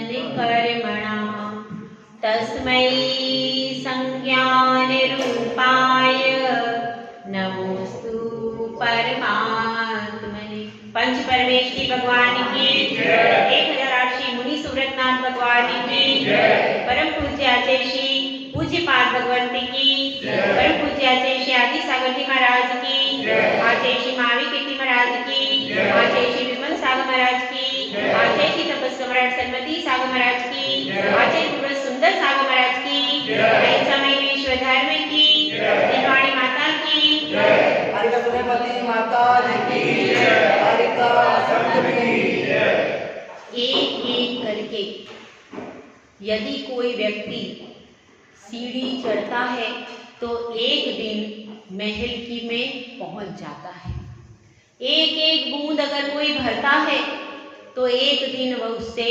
कर्मणा तस्मै संज्ञानरूपाय नमोस्तु परमात्मने। पंच परमेष्टि भगवान की जय। 1008 मुनि सुव्रतनाथ भगवान की जय। परम पूज्य आचार्य श्री पूज्य पाद भगवंती की जय। परम पूज्य आचार्य श्री आदि सागर जी महाराज की जय। आचार्य श्री महावीर कीर्ति महाराज की जय। आचार्य श्री विमल सागर महाराज की जय। आचार्य श्री तपस्वम्राट सन्मति सागर महाराज की जय। आचार्य गुरु सुंदर सागर महाराज की जय। समय विश्व धर्म की जय। जिनवाणी माता की जय। हरिका सुरपति माता की जय। हरिका संत की जय। एक एक करके यदि कोई व्यक्ति सीढ़ी चढ़ता है तो एक दिन महल की में पहुंच जाता है। एक एक बूंद अगर कोई भरता है तो एक दिन वह उससे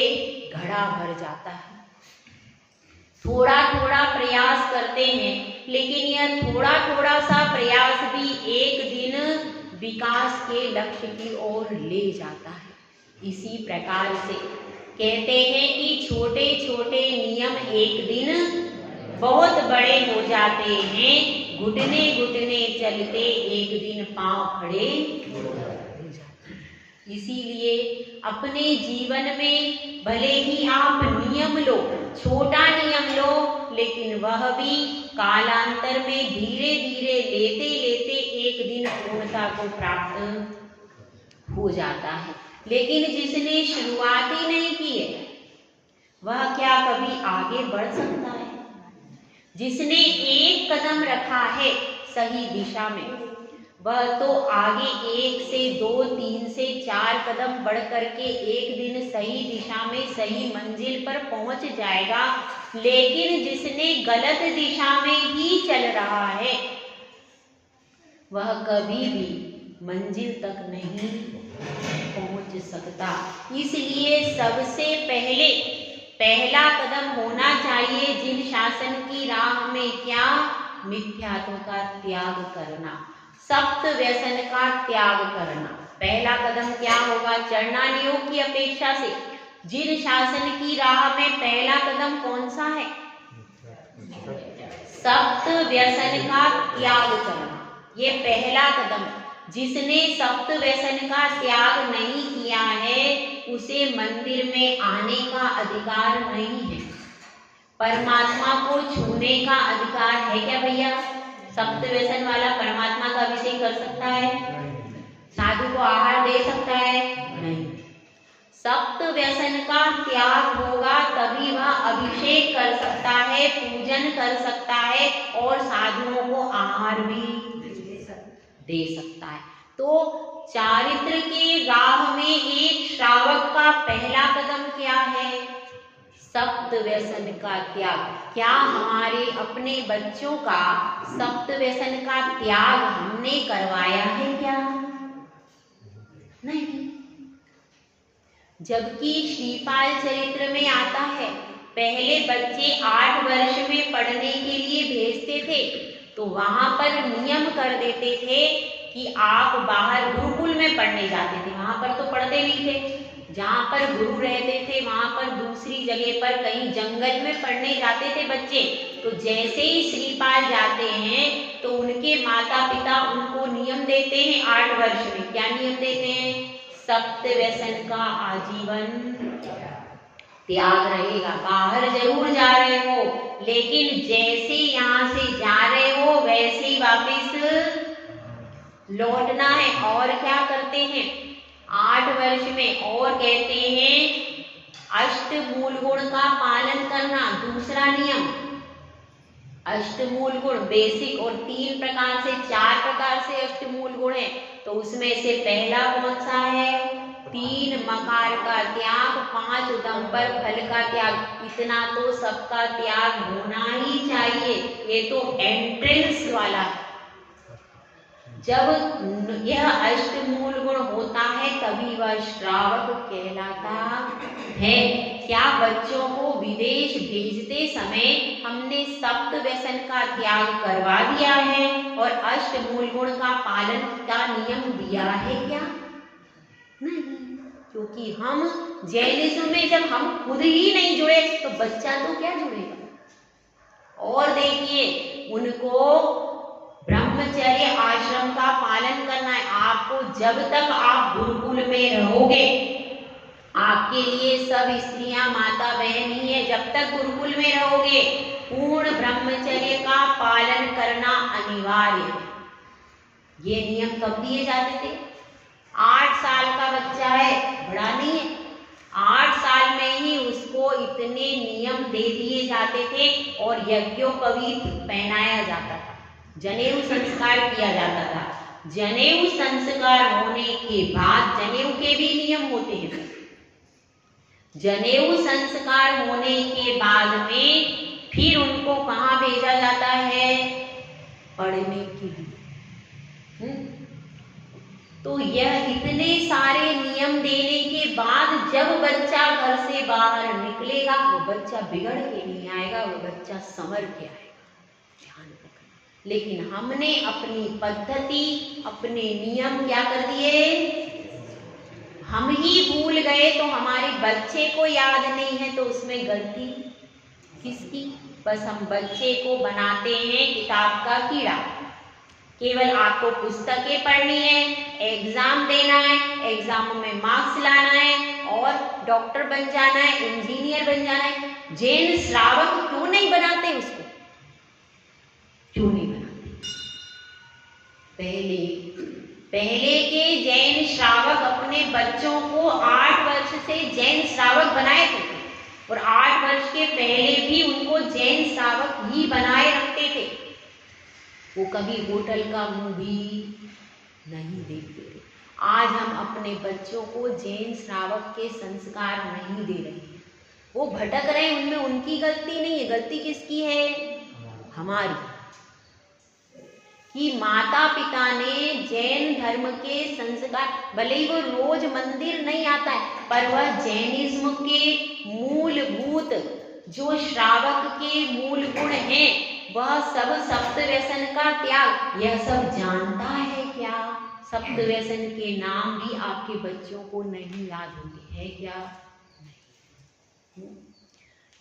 घड़ा भर जाता है। थोड़ा थोड़ा प्रयास करते हैं, लेकिन यह थोड़ा थोड़ा सा प्रयास भी एक दिन विकास के लक्ष्य की ओर ले जाता है। इसी प्रकार से कहते हैं कि छोटे छोटे नियम एक दिन बहुत बड़े हो जाते हैं। घुटने घुटने चलते एक दिन पांव खड़े हो जाते हैं। इसीलिए अपने जीवन में भले ही आप नियम लो, छोटा नियम लो, लेकिन वह भी कालांतर में धीरे धीरे लेते लेते एक दिन पूर्णता को प्राप्त हो जाता है। लेकिन जिसने शुरुआत ही नहीं की है वह क्या कभी आगे बढ़ सकता है? जिसने एक कदम रखा है सही दिशा में वह तो आगे 1 से 2, 3 से 4 कदम बढ़ करके एक दिन सही दिशा में सही मंजिल पर पहुंच जाएगा। लेकिन जिसने गलत दिशा में ही चल रहा है वह कभी भी मंजिल तक नहीं पहुंच सकता। इसलिए सबसे पहला कदम होना चाहिए जिन शासन की राह में क्या? मिथ्यात्व का त्याग करना, सप्त व्यसन का त्याग करना। पहला कदम क्या होगा? चढ़ना योग की अपेक्षा से जिन शासन की राह में पहला कदम कौन सा है? सप्त व्यसन का त्याग करना, ये पहला कदम है। जिसने सप्त व्यसन का त्याग नहीं किया है उसे मंदिर में आने का अधिकार नहीं है। परमात्मा को छूने का अधिकार है क्या भैया? सप्त व्यसन वाला परमात्मा का अभिषेक कर सकता है? साधु को आहार दे सकता है? नहीं। सप्त व्यसन का त्याग होगा तभी वह अभिषेक कर सकता है, पूजन कर सकता है और साधुओं को आहार भी दे सकता है। तो चारित्र के राह में एक श्रावक का पहला कदम क्या है? सप्त व्यसन का त्याग। क्या हमारे अपने बच्चों का सप्त व्यसन का त्याग हमने करवाया है क्या? नहीं। जबकि श्रीपाल चरित्र में आता है पहले बच्चे 8 वर्ष में पढ़ने के लिए भेजते थे तो वहां पर नियम कर देते थे कि आप बाहर गुरुकुल में पढ़ने जाते थे, वहां पर तो पढ़ते नहीं थे। जहाँ पर गुरु रहते थे वहां पर दूसरी जगह पर कहीं जंगल में पढ़ने जाते थे बच्चे। तो जैसे ही श्रीपाल जाते हैं तो उनके माता पिता उनको नियम देते हैं 8 वर्ष में। क्या नियम देते हैं? सप्त व्यसन का आजीवन त्याग रहेगा। बाहर जरूर जा रहे हो लेकिन जैसे यहाँ से जा रहे हो वैसे ही वापस लौटना है। और क्या करते हैं 8 वर्ष में? और कहते हैं अष्टमूल गुण का पालन करना। दूसरा नियम अष्टमूल गुण बेसिक और 3 प्रकार से 4 प्रकार से अष्टमूल गुण है। तो उसमें से पहला कौन सा है? 3 मकार का त्याग, 5 उदंबर फल का त्याग। इतना तो सबका त्याग होना ही चाहिए। ये तो एंट्रेंस वाला है। जब यह अष्टमूल गुण होता है तभी वह श्रावक कहलाता है। क्या बच्चों को विदेश भेजते समय हमने सप्त व्यसन का त्याग करवा दिया है और अष्टमूल गुण का पालन का नियम दिया है क्या? नहीं। क्यों क्योंकि हम जैनिज्म में जब हम खुद ही नहीं जुड़े तो बच्चा तो क्या जुड़ेगा। और देखिए, उनको ब्रह्मचर्य आश्रम का पालन करना है। आपको जब तक आप गुरुकुल में रहोगे, आपके लिए सब स्त्रियां माता बहन ही है, जब तक गुरुकुल में रहोगे पूर्ण ब्रह्मचर्य का पालन करना अनिवार्य है। ये नियम कब दिए जाते थे? 8 साल का बच्चा है, बड़ा नहीं है, 8 साल में ही उसको इतने नियम दे दिए जाते थे और यज्ञोपवीत पहनाया जाता था, जनेऊ संस्कार किया जाता था। जनेऊ संस्कार होने के बाद, जनेऊ के भी नियम होते हैं, जनेऊ संस्कार होने के बाद में फिर उनको कहाँ भेजा जाता है? पढ़ने के लिए। तो यह इतने सारे नियम देने के बाद जब बच्चा घर से बाहर निकलेगा, वो बच्चा बिगड़ के नहीं आएगा, वो बच्चा संवर के आएगा। ध्यान रखना। लेकिन हमने अपनी पद्धति, अपने नियम क्या कर दिए? हम ही भूल गए। तो हमारे बच्चे को याद नहीं है, तो उसमें गलती किसकी? बस हम बच्चे को बनाते हैं किताब का कीड़ा। केवल आपको पुस्तकें पढ़नी है, एग्जाम देना है, एग्जाम में मार्क्स लाना है और डॉक्टर बन जाना है, इंजीनियर बन जाना है। जैन श्रावक क्यों नहीं बनाते उसको? क्यों नहीं बनाते? पहले के जैन श्रावक अपने बच्चों को 8 वर्ष से जैन श्रावक बनाए थे और 8 वर्ष के पहले भी उनको जैन श्रावक ही बनाए रखते थे। वो कभी होटल का मुंह भी नहीं देखते थे। आज हम अपने बच्चों को जैन श्रावक के संस्कार नहीं दे रहे हैं। वो भटक रहे हैं, उनमें उनकी गलती नहीं है। गलती किसकी है? हमारी। कि माता पिता ने जैन धर्म के संस्कार, भले ही वो रोज मंदिर नहीं आता है, पर वह जैनिज्म के मूलभूत जो श्रावक के मूल गुण हैं, वह सब सप्त व्यसन का त्याग, यह सब जानता है क्या? सप्त व्यसन के नाम भी आपके बच्चों को नहीं याद होते हैं क्या? नहीं।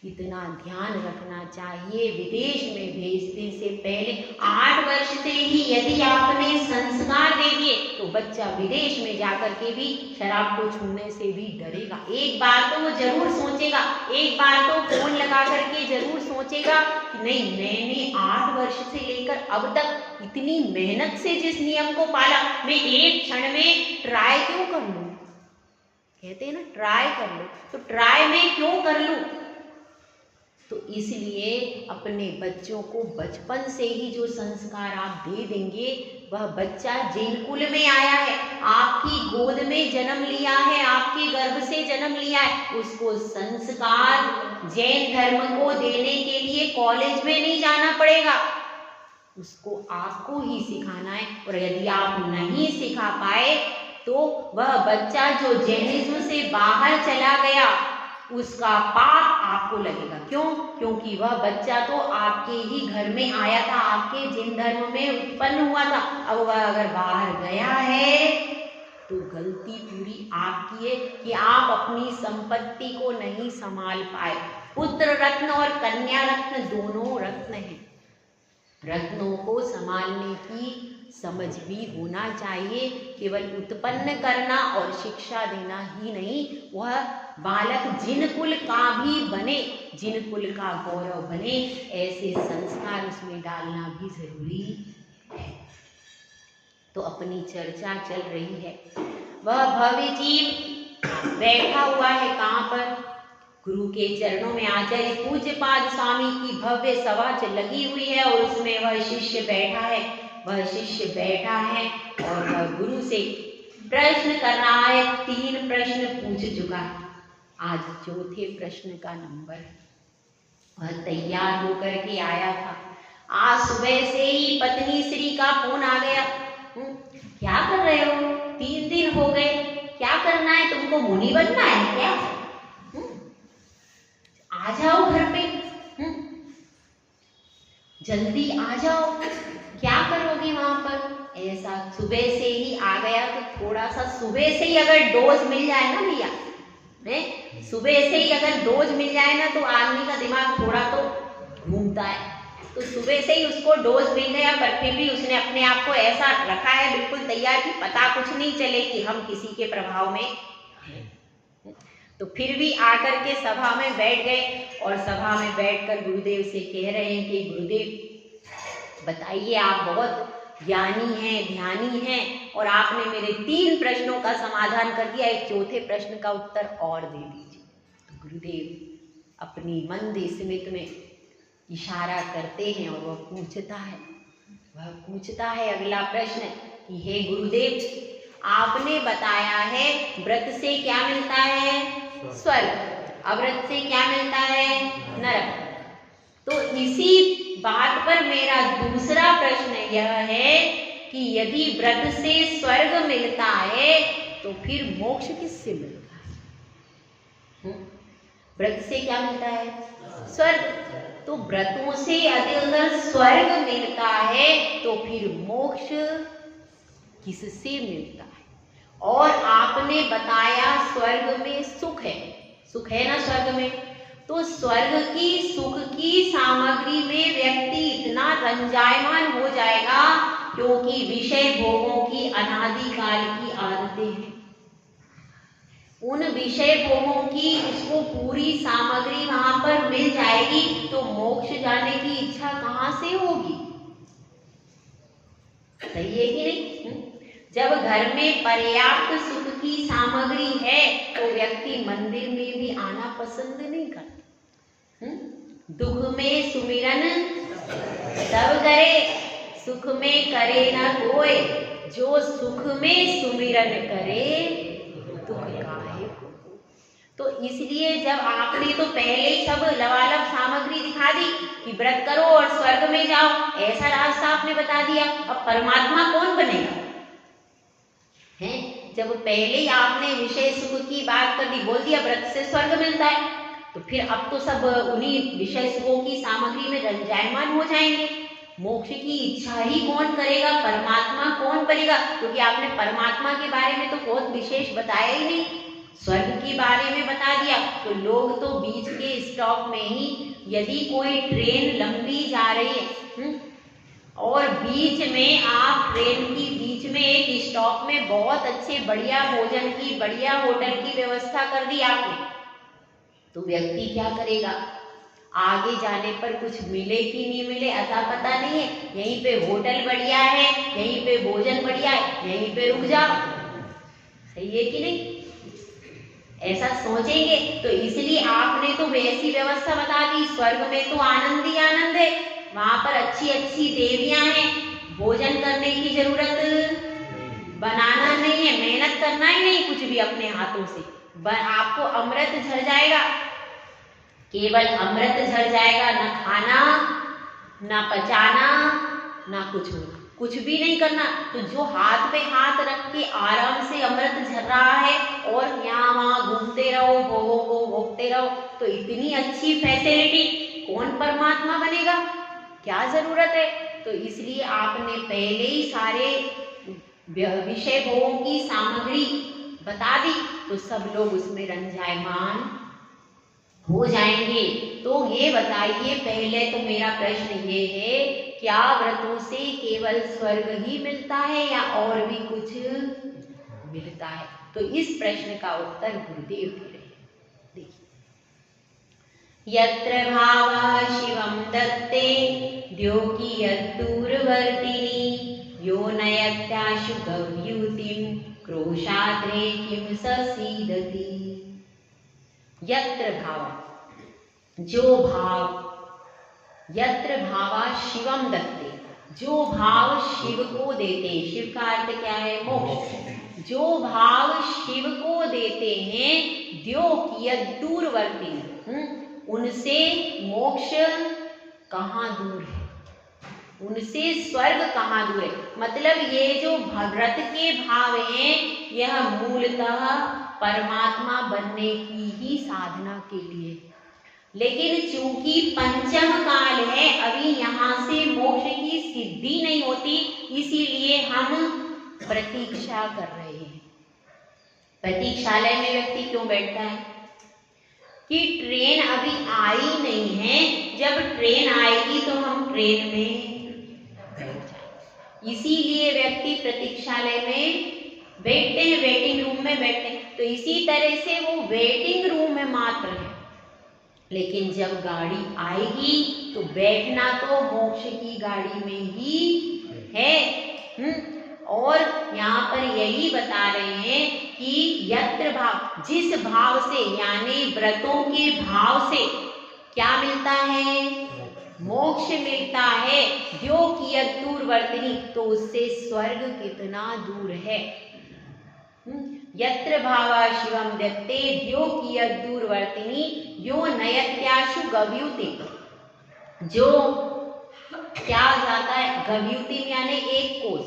इतना ध्यान रखना चाहिए। विदेश में भेजने से पहले 8 वर्ष से ही यदि आपने संस्कार दे दिए तो बच्चा विदेश में जाकर के भी शराब को छूने से भी डरेगा। एक बार तो वो जरूर सोचेगा, एक बार तो फोन लगा करके जरूर सोचेगा कि नहीं, मैंने 8 वर्ष से लेकर अब तक इतनी मेहनत से जिस नियम को पाला, मैं एक क्षण में ट्राई क्यों कर लूं? कहते हैं ना, ट्राई कर लो, तो ट्राई में क्यों कर लूं? तो इसलिए अपने बच्चों को बचपन से ही जो संस्कार आप दे देंगे, वह बच्चा जैन कुल में आया है, आपकी गोद में जन्म लिया है, आपके गर्भ से जन्म लिया है, उसको संस्कार जैन धर्म को देने के लिए कॉलेज में नहीं जाना पड़ेगा, उसको आपको ही सिखाना है। और यदि आप नहीं सिखा पाए तो वह बच्चा जो जैनिज्म से बाहर चला गया, उसका पाप आपको लगेगा। क्यों? क्योंकि वह बच्चा तो आपके ही घर में आया था, आपके जैन धर्म में उत्पन्न हुआ था। अब वह अगर बाहर गया है तो गलती पूरी आपकी है कि आप अपनी संपत्ति को नहीं संभाल पाए। पुत्र रत्न और कन्या रत्न दोनों रत्न हैं। रत्नों को संभालने की समझ भी होना चाहिए। केवल उत्पन्न करना और शिक्षा देना ही नहीं, वह बालक जिन कुल का भी बने, जिन कुल का गौरव बने, ऐसे संस्कार उसमें डालना भी जरूरी है। तो अपनी चर्चा चल रही है। वह भव्य जीव बैठा हुआ है कहाँ पर? गुरु के चरणों में। आचार्य पूज्यपाद स्वामी की भव्य सभा लगी हुई है और उसमें वह शिष्य बैठा है। वह शिष्य बैठा है और वह गुरु से प्रश्न कर रहा है। 3 प्रश्न पूछ चुका है, आज 4थे प्रश्न का नंबर। वह तैयार होकर के आया था। आज सुबह से ही पत्नी श्री का फोन आ गया। क्या कर रहे हो? 3 दिन हो गए, क्या करना है तुमको? मुनि बनना है क्या? आ जाओ घर पे, जल्दी आ जाओ। क्या करोगे वहां पर? ऐसा सुबह से ही आ गया तो थोड़ा सा सुबह से ही अगर डोज मिल जाए ना भैया, सुबह से ही अगर डोज मिल जाए ना तो आदमी का दिमाग थोड़ा तो घूमता है। तो सुबह से ही उसको डोज मिल गया, पर फिर भी उसने अपने आप को ऐसा रखा है बिल्कुल तैयार कि पता कुछ नहीं चले कि हम किसी के प्रभाव में हैं। तो फिर भी आकर के सभा में बैठ गए और सभा में बैठकर गुरुदेव से कह रहे हैं कि गुरुदेव बताइए, आप बहुत ज्ञानी हैं, ध्यानी हैं, और आपने मेरे 3 प्रश्नों का समाधान कर दिया, एक चौथे प्रश्न का उत्तर और दे दीजिए। तो गुरुदेव अपनी मंद स्मित में इशारा करते हैं और वह पूछता है अगला प्रश्न कि हे गुरुदेव, आपने बताया है व्रत से क्या मिलता है? स्वर्ग। अव्रत से क्या मिलता है? नरक। तो इसी बात पर मेरा दूसरा प्रश्न यह है कि यदि व्रत से स्वर्ग मिलता है तो फिर मोक्ष किससे मिलता है? व्रत से क्या मिलता है? स्वर्ग। तो व्रतों से अगर स्वर्ग मिलता है तो फिर मोक्ष किससे मिलता है? और आपने बताया स्वर्ग में सुख है ना स्वर्ग में, तो स्वर्ग की सुख की सामग्री में व्यक्ति इतना रंजायमान हो जाएगा क्योंकि विषय भोगों की अनादिकाल की आदतें हैं। उन विषय भोगों की उसको पूरी सामग्री वहां पर मिल जाएगी तो मोक्ष जाने की इच्छा कहां से होगी? सही है कि नहीं? जब घर में पर्याप्त सुख की सामग्री है तो व्यक्ति मंदिर में भी आना पसंद नहीं करता। दुख में सुमिरन सब करे, सुख में करे न कोई, जो सुख में सुमिरन करे दुख काहे को। तो इसलिए जब आपने तो पहले ही सब लबालब सामग्री दिखा दी कि व्रत करो और स्वर्ग में जाओ, ऐसा रास्ता आपने बता दिया, अब परमात्मा कौन बनेगा? हैं? जब पहले ही आपने विषय सुख की बात कर दी, बोल दिया व्रत से स्वर्ग मिलता है, तो फिर अब तो सब उन्हीं विषय सुखों की सामग्री में रंजायमान हो जाएंगे। मोक्ष की इच्छा ही कौन करेगा? परमात्मा कौन बनेगा? क्योंकि आपने परमात्मा के बारे में तो बहुत विशेष बताया ही नहीं, स्वर्ग के बारे में बता दिया। तो लोग तो बीच के स्टॉप में ही, यदि कोई ट्रेन लंबी जा रही है और बीच में आप ट्रेन की बीच में एक स्टॉप में बहुत अच्छे बढ़िया भोजन की, बढ़िया होटल की व्यवस्था कर दी आपने, तो व्यक्ति क्या करेगा? आगे जाने पर कुछ मिले कि नहीं मिले अता पता नहीं है, यहीं पे होटल बढ़िया है, यहीं पे भोजन बढ़िया है, यहीं पे रुक जाओ। सही है कि नहीं? ऐसा सोचेंगे। तो इसलिए आपने तो वैसी व्यवस्था बता दी, स्वर्ग में तो आनंद ही आनंद है, वहां पर अच्छी अच्छी देवियां हैं, भोजन करने की जरूरत बनाना नहीं है, मेहनत करना ही नहीं कुछ भी अपने हाथों से, आपको अमृत झड़ जाएगा, केवल अमृत झड़ जाएगा, ना खाना ना पचाना ना कुछ भी नहीं करना। तो जो हाथ पे हाथ रख के आराम से अमृत झर रहा है और यहाँ वहां घूमते रहो, भोगों को भोगते रहो, तो इतनी अच्छी फैसिलिटी कौन परमात्मा बनेगा? क्या जरूरत है? तो इसलिए आपने पहले ही सारे विषय भोगों की सामग्री बता दी तो सब लोग उसमें रंजायमान हो जाएंगे। तो ये बताइए, पहले तो मेरा प्रश्न ये है, क्या व्रतों से केवल स्वर्ग ही मिलता है या और भी कुछ मिलता है? तो इस प्रश्न का उत्तर गुरुदेव दे रहे हैं। देखिए, यत्र भावः शिवं दत्ते द्योकियद्दूरवर्तिनि यो नयत्याशु गव्यूतिं क्रोशाद्रे किं ससीदति। यत्र भाव, जो भाव, यत्र भावा शिवम दत्ते, जो भाव शिव को देते हैं, शिव का अर्थ क्या है? मोक्ष। जो भाव शिव को देते हैं, द्योकियद्दूरवर्तिनि, उनसे मोक्ष कहाँ दूर है, उनसे स्वर्ग कहाँ दूर है। मतलब ये जो व्रत के भाव हैं, यह मूलतः परमात्मा बनने की ही साधना के लिए, लेकिन चूंकि पंचम काल है, अभी यहाँ से मोक्ष की सिद्धि नहीं होती, इसीलिए हम प्रतीक्षा कर रहे हैं। प्रतीक्षालय में व्यक्ति क्यों बैठता है? कि ट्रेन अभी आई नहीं है, जब ट्रेन आएगी तो हम ट्रेन में बैठ जाएंगे। इसीलिए व्यक्ति प्रतीक्षालय में बैठते हैं, वेटिंग रूम में बैठते हैं। तो इसी तरह से वो वेटिंग रूम में मात्र है, लेकिन जब गाड़ी आएगी तो बैठना तो मोक्ष की गाड़ी में ही है। और यहाँ पर यही बता रहे हैं कि यत्र भाव, जिस भाव से, यानी व्रतों के भाव से क्या मिलता है? मोक्ष मिलता है। द्यो कियत् दूरवर्तिनी, तो उससे स्वर्ग कितना दूर है। यत्र भावा शिवम दत्ते द्यो कियत् दूरवर्तिनी यो नयत्याशु गव्युति, जो क्या जाता है? गव्युति यानी एक कोस,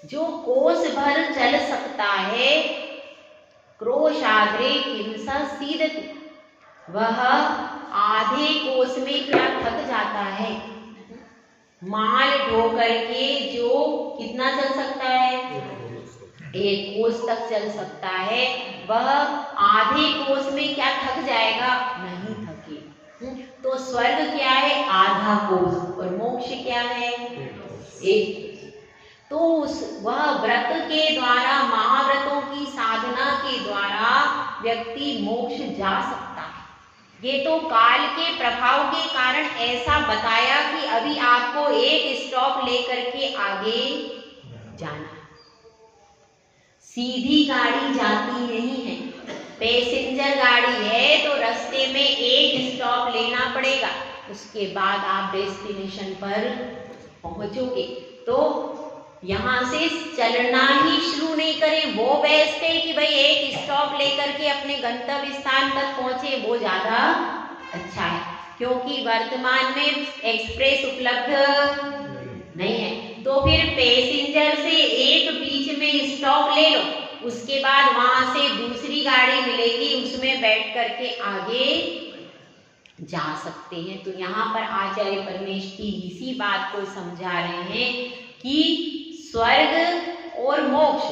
जो कोस भर चल सकता है। क्रोशाग्रे किंसा सीदति, वह आधे कोस में क्या थक जाता है? माल ढो करके जो कितना चल सकता है? एक कोस तक चल सकता है, वह आधे कोस में क्या थक जाएगा? नहीं थकेगा। तो स्वर्ग क्या है? आधा कोस, और मोक्ष क्या है? एक। तो वह व्रत के द्वारा, महाव्रतों की साधना के द्वारा व्यक्ति मोक्ष जा सकता है। ये तो काल के प्रभाव के कारण ऐसा बताया कि अभी आपको एक स्टॉप लेकर के आगे जाना है। सीधी गाड़ी जाती नहीं है, पैसेंजर गाड़ी है तो रास्ते में एक स्टॉप लेना पड़ेगा, उसके बाद आप डेस्टिनेशन पर पहुंचोगे। तो यहाँ से चलना ही शुरू नहीं करें, वो बेस्ट है कि भाई एक स्टॉप लेकर के अपने गंतव्य स्थान तक पहुंचे, वो ज्यादा अच्छा है। क्योंकि वर्तमान में एक्सप्रेस उपलब्ध नहीं है, तो फिर पैसेंजर से एक बीच में स्टॉप ले लो, उसके बाद वहां से दूसरी गाड़ी मिलेगी, उसमें बैठ करके आगे जा सकते हैं। तो यहाँ पर आचार्य परमेश की इसी बात को समझा रहे हैं कि स्वर्ग और मोक्ष,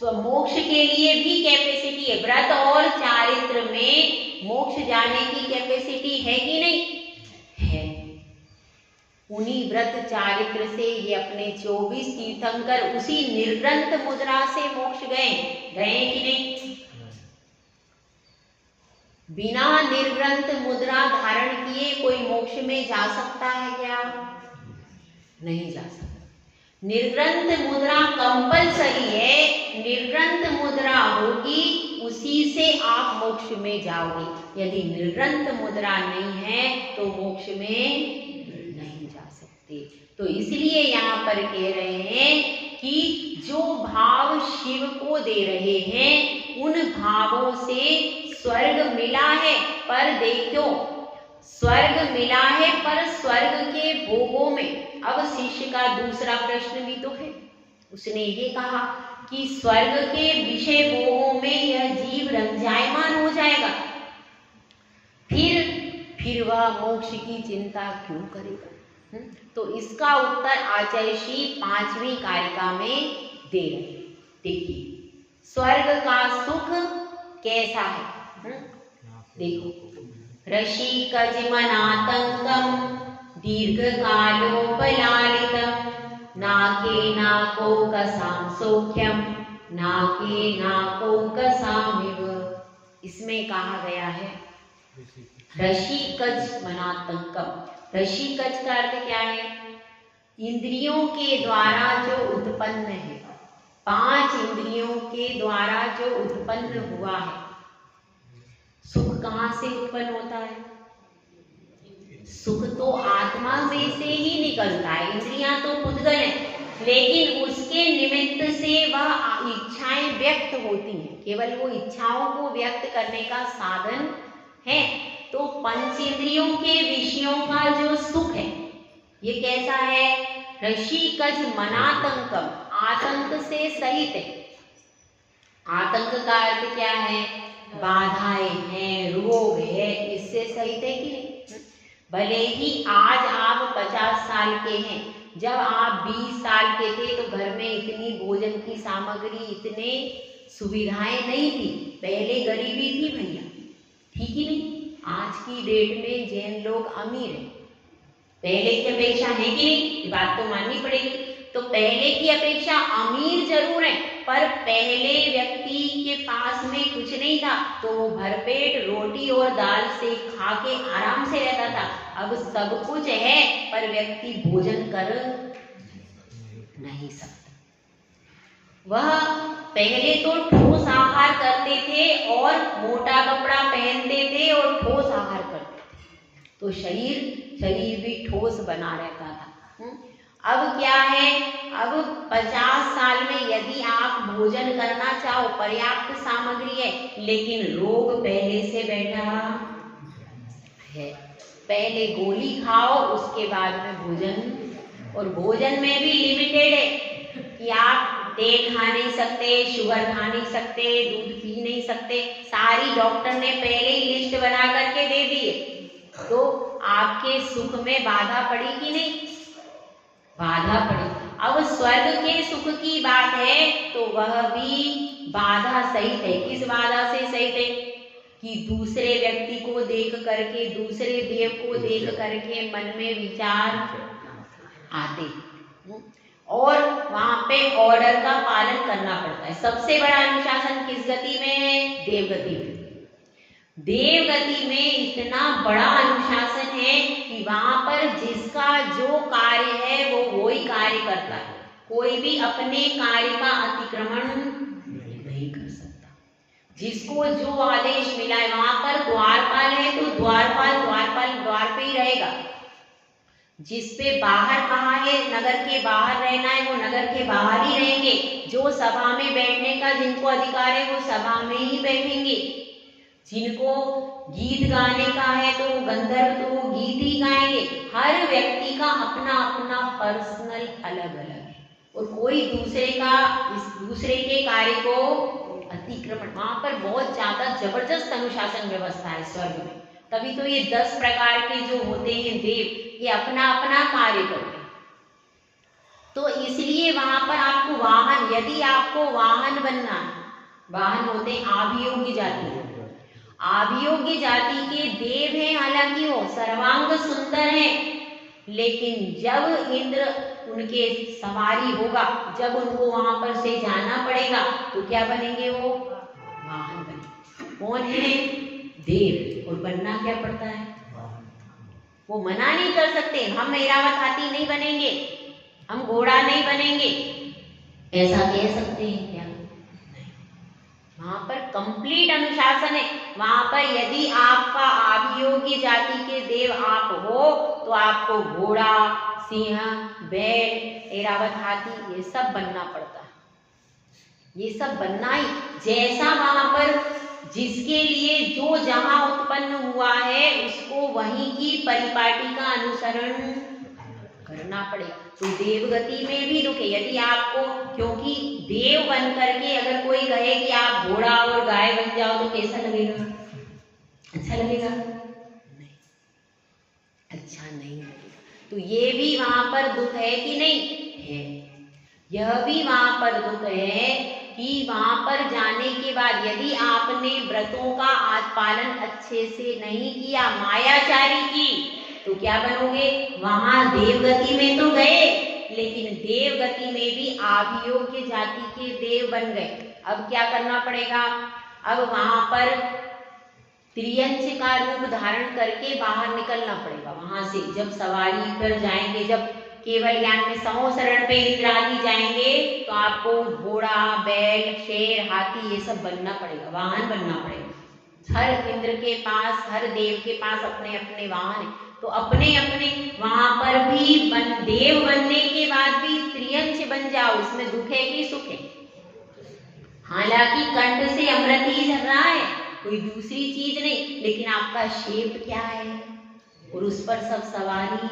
मोक्ष के लिए भी कैपेसिटी है। व्रत और चारित्र में मोक्ष जाने की कैपेसिटी है कि नहीं है? उन्हीं व्रत चारित्र से ये अपने 24 तीर्थंकर उसी निर्ग्रंथ मुद्रा से मोक्ष गए कि नहीं? बिना निर्ग्रंथ मुद्रा धारण किए कोई मोक्ष में जा सकता है क्या? नहीं जा सकता। निर्ग्रंथ मुद्रा कंपलसरी है, निर्ग्रंथ मुद्रा होगी, उसी से आप मोक्ष में जाओगे। यदि निर्ग्रंथ मुद्रा नहीं है तो मोक्ष में नहीं जा सकते। तो इसलिए यहाँ पर कह रहे हैं कि जो भाव शिव को दे रहे हैं, उन भावों से स्वर्ग मिला है, पर देखो स्वर्ग मिला है पर स्वर्ग के भोगों में। अब शिष्य का दूसरा प्रश्न भी तो है, उसने ये कहा कि स्वर्ग के विषय भोगों में यह जीव रंजायमान हो जाएगा, फिर वह मोक्ष की चिंता क्यों करेगा? तो इसका उत्तर आचार्य श्री 5वीं कारिका में दे रहे। देखिए स्वर्ग का सुख कैसा है? देखो, रसिकजमनातंकं दीर्घकालोपलालितं नाके नाकोकसां सौख्यं नाके नाकोकसामिव। इसमें कहा गया है रसिकजमनातंकं। रसिकज का अर्थ क्या है? इंद्रियों के द्वारा जो उत्पन्न है, 5 इंद्रियों के द्वारा जो उत्पन्न हुआ है। सुख कहाँ से उत्पन्न होता है? सुख तो आत्मा में से ही निकलता है, इंद्रियां तो उद्गल है, लेकिन उसके निमित्त से वह इच्छाएं व्यक्त होती हैं, केवल वो इच्छाओं को व्यक्त करने का साधन है। तो पंचेंद्रियों के विषयों का जो सुख है, ये कैसा है? रसिकज मनातंकम, आतंक से सहित है। आतंक का अर्थ क्या है? बाधाएं हैं, रोग है, इससे सहित है कि नहीं? भले ही आज आप 50 साल के हैं, जब आप 20 साल के थे तो घर में इतनी भोजन की सामग्री, इतने सुविधाएं नहीं थी, पहले गरीबी थी भैया, ठीक ही नहीं? आज की डेट में जैन लोग अमीर हैं, पहले की अपेक्षा है कि नहीं? ये बात तो माननी पड़ेगी। तो पहले की अपेक्षा अमीर जरूर है, पर पहले व्यक्ति के पास में कुछ नहीं था तो वो भरपेट रोटी और दाल से खा के आराम से रहता था। अब सब कुछ है पर व्यक्ति भोजन कर नहीं सकता। वह पहले तो ठोस आहार करते थे और मोटा कपड़ा पहनते थे और ठोस आहार करते थे, तो शरीर भी ठोस बना रहता था। अब क्या है, अब 50 साल में यदि आप भोजन करना चाहो, पर्याप्त सामग्री है, लेकिन रोग पहले से बैठा है। पहले गोली खाओ, उसके बाद में भोजन, और भोजन में भी लिमिटेड है कि आप तेल खा नहीं सकते, शुगर खा नहीं सकते, दूध पी नहीं सकते, सारी डॉक्टर ने पहले ही लिस्ट बना करके दे दी है। तो आपके सुख में बाधा पड़ी कि नहीं? बाधा पड़ी। अब स्वर्ग के सुख की बात है तो वह भी बाधा सहित है। किस बाधा से सहित है? कि दूसरे व्यक्ति को देख करके, दूसरे देव को देख करके मन में विचार आते और वहां पे ऑर्डर का पालन करना पड़ता है। सबसे बड़ा अनुशासन किस गति में है? देवगति में। देवगति में इतना बड़ा अनुशासन है कि वहां पर जिसका जो कार्य है वो ही कार्य करता है, कोई भी अपने कार्य का अतिक्रमण नहीं कर सकता। जिसको जो आदेश मिला है, वहां पर द्वारपाल है तो द्वारपाल द्वार पे ही रहेगा। जिस पे बाहर कहा है नगर के बाहर रहना है, वो नगर के बाहर ही रहेंगे। जो सभा में बैठने का जिनको अधिकार है वो सभा में ही बैठेंगे। जिनको गीत गाने का है तो गंधर्व तो वो गीत ही गाएंगे। हर व्यक्ति का अपना अपना पर्सनल अलग अलग है और कोई दूसरे के कार्य को अतिक्रमण, वहां पर बहुत ज्यादा जबरदस्त अनुशासन व्यवस्था है स्वर्ग में। तभी तो ये 10 प्रकार के जो होते हैं देव, ये अपना अपना कार्य करते हैं। तो इसलिए वहां पर आपको वाहन, यदि आपको वाहन बनना है, वाहन होते हैं आभियोग्य जाति। आभियोग्य जाति के देव हैं, हालांकि वो सर्वांग सुंदर हैं, लेकिन जब इंद्र उनके सवारी होगा, जब उनको वहां पर से जाना पड़ेगा तो क्या बनेंगे? वो वाहन बनेंगे। कौन है? देव। और बनना क्या पड़ता है? वो मना नहीं कर सकते, हम ऐरावत हाथी नहीं बनेंगे, हम घोड़ा नहीं बनेंगे, ऐसा कह सकते हैं क्या? वहां पर कंप्लीट अनुशासन है। वहां पर यदि आपका आभियोग्य जाति के देव आप हो तो आपको घोड़ा, सिंह, बैल, ऐरावत हाथी ये सब बनना पड़ता है। ये सब बनना ही, जैसा वहां पर जिसके लिए जो जहां उत्पन्न हुआ है उसको वहीं की परिपाटी का अनुसरण करना पड़ेगा। तो देवगति में भी दुख है। यदि आपको, क्योंकि देव बन करके अगर कोई कहे कि आप घोड़ा और गाय बन जाओ तो कैसा लगेगा? अच्छा लगेगा? नहीं, अच्छा नहीं लगेगा। तो ये भी वहां पर दुख है कि नहीं है? यह भी वहां पर दुख है कि वहां पर जाने के बाद यदि आपने व्रतों का पालन अच्छे से नहीं किया, मायाचारी की, तो क्या बनोगे? वहां देवगति में तो गए, लेकिन देवगति में भी आभियोग्य जाति के देव बन गए। अब क्या करना पड़ेगा? अब वहां पर त्रियंच का रूप धारण करके बाहर निकलना पड़ेगा। वहां से जब सवारी पर जाएंगे, जब केवल ज्ञान में समूह शरण पे इंद्र आदि जाएंगे तो आपको घोड़ा, बैल, शेर, हाथी ये सब बनना पड़ेगा, वाहन बनना पड़ेगा। हर इंद्र के पास, हर देव के पास अपने अपने वाहन है, तो अपने अपने वहां पर भी देव बनने के बाद भी त्रियंच बन जाओ, इसमें दुख है कि सुख है? हालांकि कंठ से अमृत ही झर रहा है, कोई दूसरी चीज नहीं, लेकिन आपका शेप क्या है और उस पर सब सवारी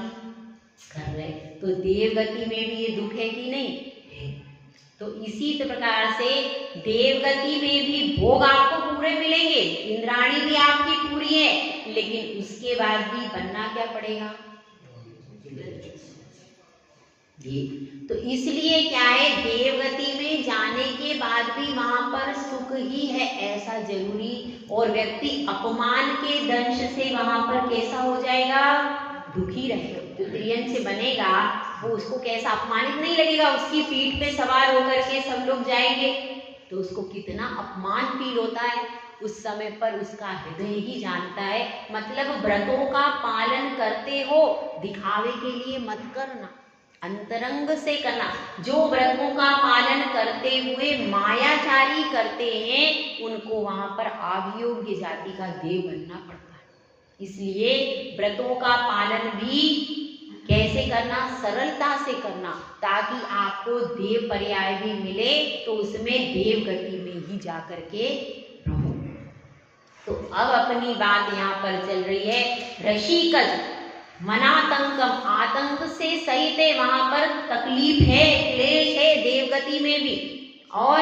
कर रहे। तो देवगति में भी ये दुख है कि नहीं है? तो इसी प्रकार से देवगति में भी भोग आपको पूरे मिलेंगे, इंद्राणी भी आपकी पूरी है, लेकिन उसके बाद भी बनना क्या पड़ेगा? तो इसलिए क्या है, देवगति में जाने के बाद भी वहां पर सुख ही है ऐसा जरूरी, और व्यक्ति अपमान के दंश से वहां पर कैसा हो जाएगा? दुखी रहेगा। जो त्रियन से बनेगा वो उसको कैसा अपमानित नहीं लगेगा, उसकी पीठ पे सवार होकर के सब लोग जाएंगे तो उसको कितना अपमान फील होता है, उस समय पर उसका हृदय ही जानता है। मतलब व्रतों का पालन करते हो, दिखावे के लिए मत करना, अंतरंग से करना। जो व्रतों का पालन करते हुए मायाचारी करते हैं उनको वहां पर अभियोग्य जाति का देव बनना पड़ता है। इसलिए व्रतों का पालन भी कैसे करना? सरलता से करना, ताकि आपको देव पर्याय भी मिले, तो उसमें देव गति में ही जाकर के रहो। तो अब अपनी बात यहाँ पर चल रही है ऋषिकज मनातंकम, आतंक से सहित है, वहां पर तकलीफ है, क्लेश है देवगति में भी, और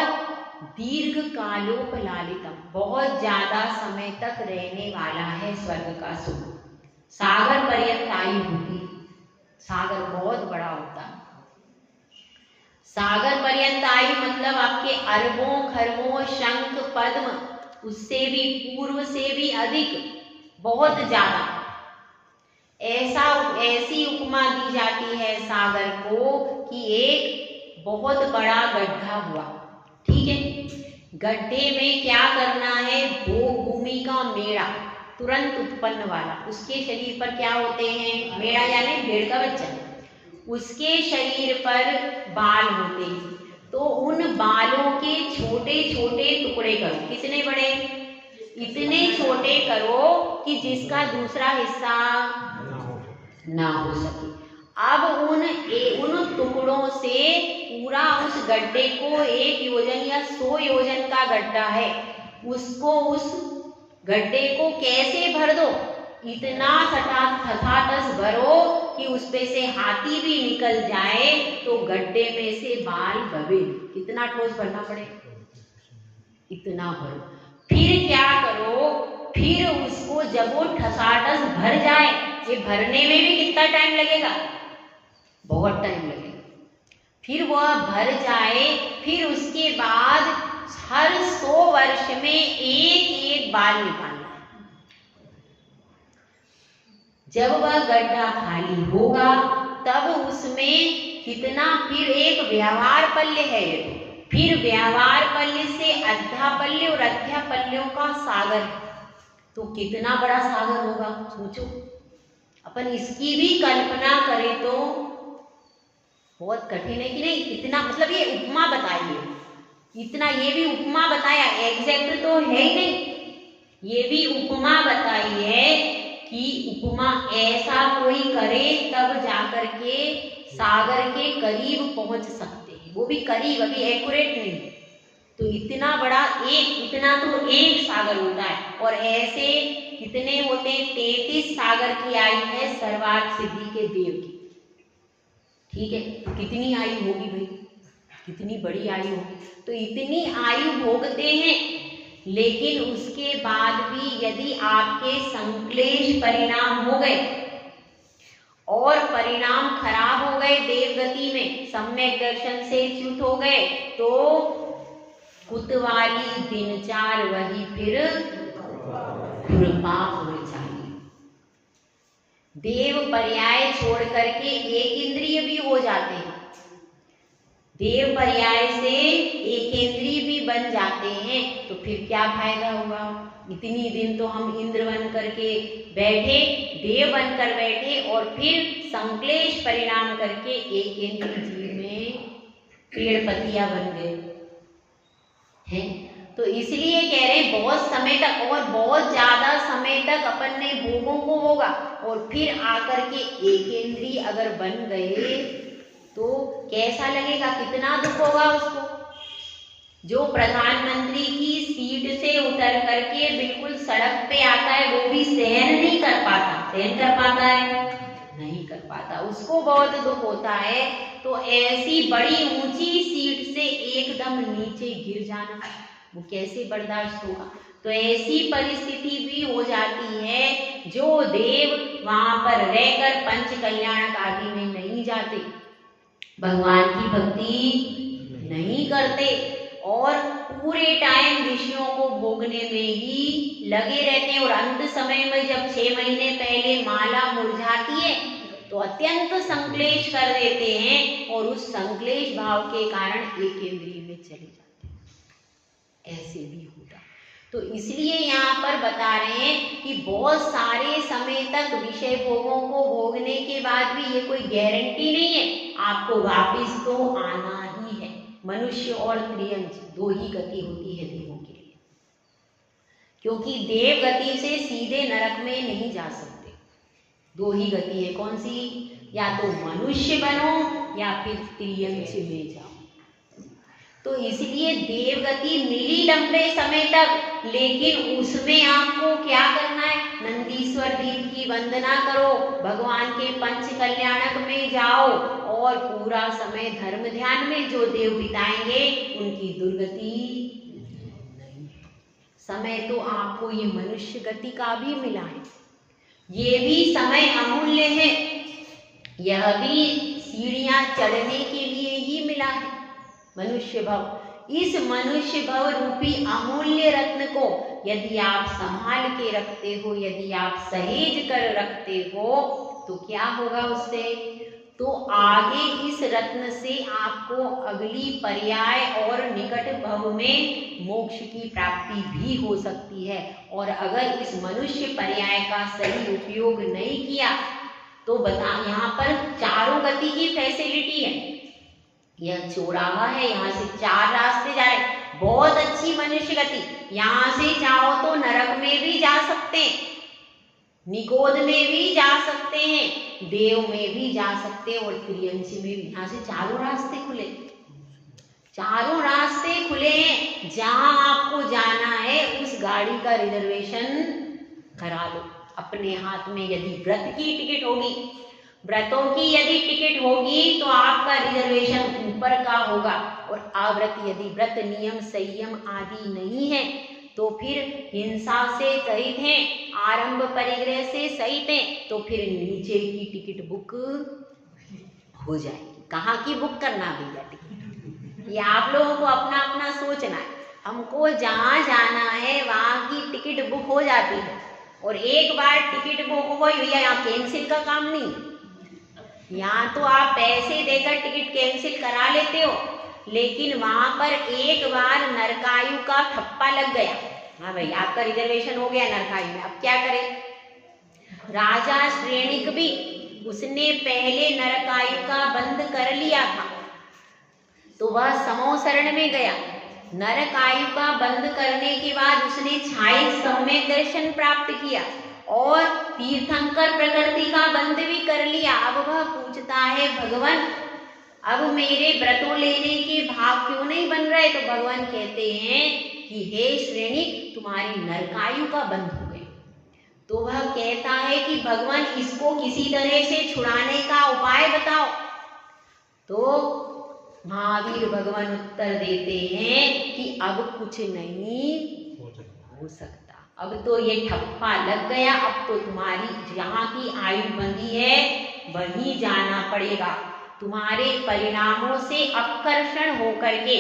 दीर्घ कालोपलालितम, बहुत ज्यादा समय तक रहने वाला है स्वर्ग का सुख। सागर पर्यंत आयु होगी, सागर बहुत बड़ा होता है। सागर पर्यंत आयु मतलब आपके अरबों खरबों शंख पद्म, उससे भी पूर्व से भी अधिक, बहुत ज्यादा। ऐसी उपमा दी जाती है सागर को कि एक बहुत बड़ा गड्ढा हुआ, ठीक है, गड्ढे में क्या करना है? भूमि का मेढ़ा तुरंत उत्पन्न वाला, उसके शरीर पर क्या होते हैं? मेढ़ा यानी भेड़ का बच्चा, उसके शरीर पर बाल होते हैं। तो उन बालों के छोटे छोटे टुकड़े करो। कितने बड़े? इतने छोटे करो कि जिसका दूसरा हिस्सा ना हो सके। अब उन टुकड़ों से पूरा उस गड्ढे को 1 योजन या 100 योजन का गड्ढा है, उसको उस गड्ढे को कैसे भर दो? इतना ठठाठस भरो कि उस पे से हाथी भी निकल जाए तो गड्ढे में से बाल बवे। कितना ठोस भरना पड़ेगा? इतना भरो। फिर क्या करो? फिर उसको जब वो ठसाठस भर जाए, ये भरने में भी कितना टाइम लगेगा? बहुत टाइम लगेगा। फिर वह भर जाए, फिर उसके बाद हर 100 वर्ष में एक एक बाल निकालना है। जब वह गड्ढा खाली होगा तब उसमें कितना? फिर एक व्यवहार पल्य है, फिर व्यवहार पल्य से अध्या पल्य और अध्या पल्यों का सागर है। तो कितना बड़ा सागर होगा सोचो। अपन इसकी भी कल्पना करें तो बहुत कठिन है कि नहीं? कितना, मतलब ये उपमा बताइए, इतना, ये भी उपमा बताया, एग्जैक्ट तो है ही नहीं, ये भी उपमा बताई है कि उपमा ऐसा कोई करे तब जाकर के सागर के करीब पहुंच सकते हैं, वो भी करीब, अभी एक्यूरेट नहीं। तो इतना बड़ा इतना तो एक सागर होता है, और ऐसे कितने होते हैं? 33 सागर की आयु है सर्वार्थ सिद्धि के देव की, ठीक है। तो कितनी आयु होगी भाई? कितनी बड़ी आयु होगी। तो इतनी आयु भोगते हैं, लेकिन उसके बाद भी यदि आपके संक्लेश परिणाम हो गए और परिणाम खराब हो गए देवगति में, सम्यक दर्शन से च्युत हो गए, तो कुतवाली दिन 4 वही फिर कृपा हो जाए। देव पर्याय छोड़ करके एक इंद्रिय भी हो जाते हैं, देव पर्याय से एक इंद्रिय भी बन जाते हैं, तो फिर क्या फायदा हुआ? इतनी दिन तो हम इंद्र बन करके बैठे, देव बनकर बैठे, और फिर संक्लेश परिणाम करके एक इंद्रिय जीव में पेड़ पतिया बन गए हैं। तो इसलिए कह रहे हैं बहुत समय तक और बहुत ज्यादा समय तक अपन ने भोगों को भोगा, और फिर आकर के एक इंद्रिय अगर बन गए तो कैसा लगेगा? कितना दुख होगा उसको। जो प्रधानमंत्री की सीट से उतर करके बिल्कुल सड़क पे आता है, वो भी सहन नहीं कर पाता। सहन कर पाता है? नहीं कर पाता, उसको बहुत दुख होता है। तो ऐसी बड़ी ऊंची सीट से एकदम नीचे गिर जाना वो कैसे बर्दाश्त होगा। तो ऐसी परिस्थिति भी हो जाती है जो देव वहां पर रहकर पंच कल्याणक आदि में नहीं जाते, भगवान की भक्ति नहीं करते और पूरे टाइम विषयों को भोगने में ही लगे रहते हैं। और अंत समय में जब 6 महीने पहले माला मुरझाती है तो अत्यंत संक्लेश कर देते हैं और उस संक्लेश भाव के कारण एक इंद्रिय में चले जाते हैं। ऐसे भी होता। तो इसलिए यहाँ पर बता रहे हैं कि बहुत सारे समय तक विषय भोगों को भोगने के बाद भी ये कोई गारंटी नहीं है, आपको वापिस तो आना ही है। मनुष्य और त्रियंच 2 ही गति होती है देवों के लिए, क्योंकि देव गति से सीधे नरक में नहीं जा सकते। 2 ही गति है, कौन सी? या तो मनुष्य बनो या फिर त्रियंच में जाओ। तो इसलिए देव गति मिली लंबे समय तक, लेकिन उसमें आपको क्या करना है? नंदीश्वर देव की वंदना करो, भगवान के पंच कल्याणक में जाओ और पूरा समय धर्म ध्यान में जो देव बिताएंगे उनकी दुर्गति नहीं। समय तो आपको ये मनुष्य गति का भी मिला है, ये भी समय अमूल्य है, यह भी सीढ़ियां चढ़ने के लिए ही मिला है मनुष्य भव। इस मनुष्य भव रूपी अमूल्य रत्न को यदि आप संभाल के रखते हो, यदि आप सहेज कर रखते हो, तो क्या होगा उससे? तो आगे इस रत्न से आपको अगली पर्याय और निकट भव में मोक्ष की प्राप्ति भी हो सकती है। और अगर इस मनुष्य पर्याय का सही उपयोग नहीं किया तो बता, यहाँ पर चारों गति की फैसिलिटी है। यह चौराहा है, यहाँ से 4 रास्ते जा रहे, बहुत अच्छी मनुष्य गति। यहाँ से जाओ तो नरक में भी जा सकते हैं, निगोद में भी जा सकते हैं, देव में भी जा सकते हैं और त्रियंच में भी। यहाँ से चारों रास्ते खुले, चारों रास्ते खुले हैं। जहां आपको जाना है उस गाड़ी का रिजर्वेशन करा लो अपने हाथ में। यदि व्रत की टिकट होगी, व्रतों की यदि टिकट होगी तो आपका रिजर्वेशन ऊपर का होगा। और अव्रत यदि व्रत नियम संयम आदि नहीं है तो फिर हिंसा से सहित हैं, आरंभ परिग्रह से सहित हैं, तो फिर नीचे की टिकट बुक हो जाएगी। कहाँ की बुक करना भैया टिकट? ये आप लोगों को अपना अपना सोचना है। हमको जहाँ जाना है वहाँ की टिकट बुक हो जाती है, और एक बार टिकट बुक हो गई भैया, यहाँ कैंसिल का काम नहीं। यहाँ तो आप पैसे देकर टिकट कैंसिल करा लेते हो, लेकिन वहां पर एक बार नरकायु का ठप्पा लग गया, हाँ भाई आपका रिजर्वेशन हो गया नरकायु में, अब क्या करें? राजा श्रेणिक भी, उसने पहले नरकायु का बंद कर लिया था, तो वह समो शरण में गया। नरकायु का बंद करने के बाद उसने छाई सम्यक दर्शन प्राप्त किया और तीर्थंकर प्रकृति का बंद भी कर लिया। अब वह पूछता है भगवान, अब मेरे व्रतों लेने के भाग क्यों नहीं बन रहे? तो भगवान कहते हैं कि हे श्रेणिक, तुम्हारी नरकायु का बंद हो गए। तो वह कहता है कि भगवान इसको किसी तरह से छुड़ाने का उपाय बताओ। तो महावीर भगवान उत्तर देते हैं कि अब कुछ नहीं हो सकता, अब तो ये ठप्पा लग गया, अब तो तुम्हारी जहाँ की आयु बंधी है वहीं जाना पड़ेगा। तुम्हारे परिणामों से आकर्षण होकर के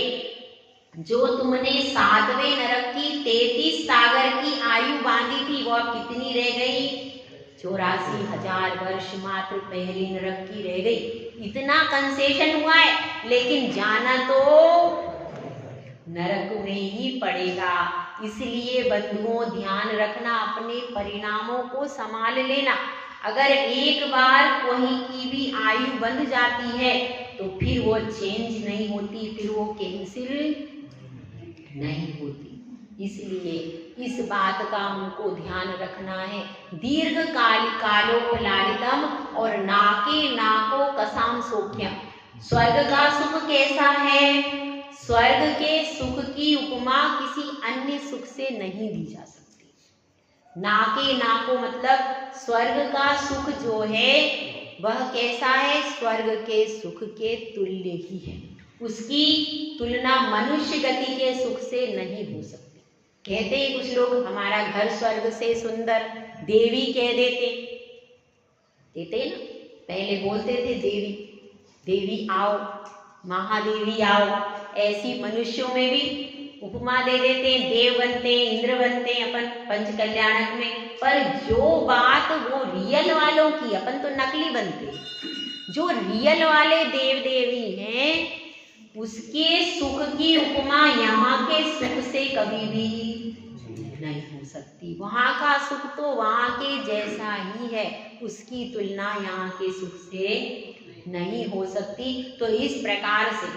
जो तुमने 7वें नरक की 33 सागर की आयु बांधी थी, वो अब कितनी रह गई? 84,000 वर्ष मात्र पहले नरक की रह गई। इतना कंसेशन हुआ है, लेकिन जाना तो नरक में ही पड़ेगा। इसलिए बंधुओं ध्यान रखना, अपने परिणामों को संभाल लेना। अगर एक बार कोई की भी आयु बंध जाती है तो फिर वो चेंज नहीं होती, फिर वो कैंसिल नहीं होती। इसलिए इस बात का हमको ध्यान रखना है। दीर्घ कालोपलालितम और नाके नाको कसाम सौख्यम। स्वर्ग का सुख कैसा है? स्वर्ग के सुख की उपमा किसी अन्य सुख से नहीं दी जा सकती। नाके नाको मतलब स्वर्ग का सुख जो है वह कैसा है? स्वर्ग के सुख के तुल्य ही है। उसकी तुलना मनुष्य गति के सुख से नहीं हो सकती। कहते हैं कुछ लोग, हमारा घर स्वर्ग से सुंदर, देवी कह देते ना, पहले बोलते थे देवी, देवी आओ, महादेवी आओ, ऐसी मनुष्यों में भी उपमा दे देते हैं, देव बनते हैं, इंद्र बनते हैं अपन पंचकल्याणक में। पर जो बात वो रियल वालों की, अपन तो नकली बनते, जो रियल वाले देव देवी हैं उसके सुख की उपमा यहाँ के सुख से कभी भी नहीं हो सकती। वहाँ का सुख तो वहाँ के जैसा ही है, उसकी तुलना यहाँ के सुख से नहीं हो सकती। तो इस प्रकार से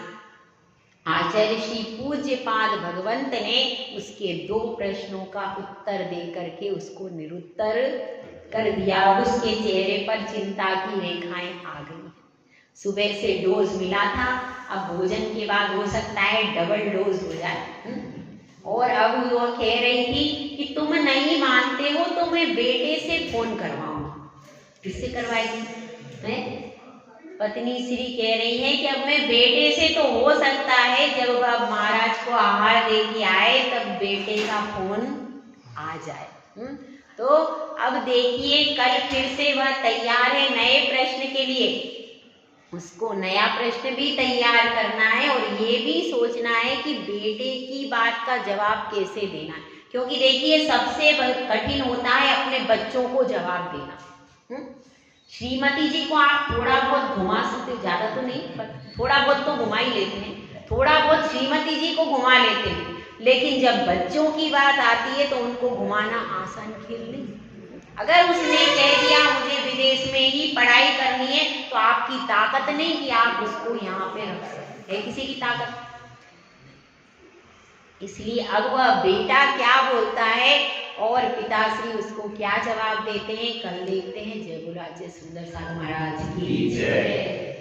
आचार्य श्री पूज्यपाद भगवंत ने उसके 2 प्रश्नों का उत्तर दे करके उसको निरुत्तर कर दिया। उसके चेहरे पर चिंता की रेखाएं आ गई। सुबह से डोज मिला था, अब भोजन के बाद हो सकता है डबल डोज हो जाए। और अब वो कह रही थी कि तुम नहीं मानते हो तो मैं बेटे से फोन करवाऊंगी। किससे करवाएगी? पत्नी श्री कह रही है कि अब मैं बेटे से, तो हो सकता है जब अब महाराज को आहार दे के आए तब बेटे का फोन आ जाए। तो अब देखिए कल फिर से वह तैयार है नए प्रश्न के लिए। उसको नया प्रश्न भी तैयार करना है और ये भी सोचना है कि बेटे की बात का जवाब कैसे देना है। क्योंकि देखिए सबसे कठिन होता है अपने बच्चों को जवाब देना। श्रीमती जी को आप थोड़ा बहुत घुमा सकते हो, ज़्यादा तो नहीं, पर थोड़ा बहुत तो घुमा ही लेते हैं, थोड़ा बहुत श्रीमती जी को घुमा लेते हैं। लेकिन जब बच्चों की बात आती है तो उनको घुमाना आसान खेल नहीं। अगर उसने कह दिया मुझे विदेश में ही पढ़ाई करनी है, तो आपकी ताकत नहीं कि आप उसको यहाँ पे रख सकते हैं, किसी की ताकत। इसलिए अब वह बेटा क्या बोलता है और पिताश्री उसको क्या जवाब देते हैं, कल देखते हैं। जय गुरु राज्य सुंदर साहब महाराज की जय।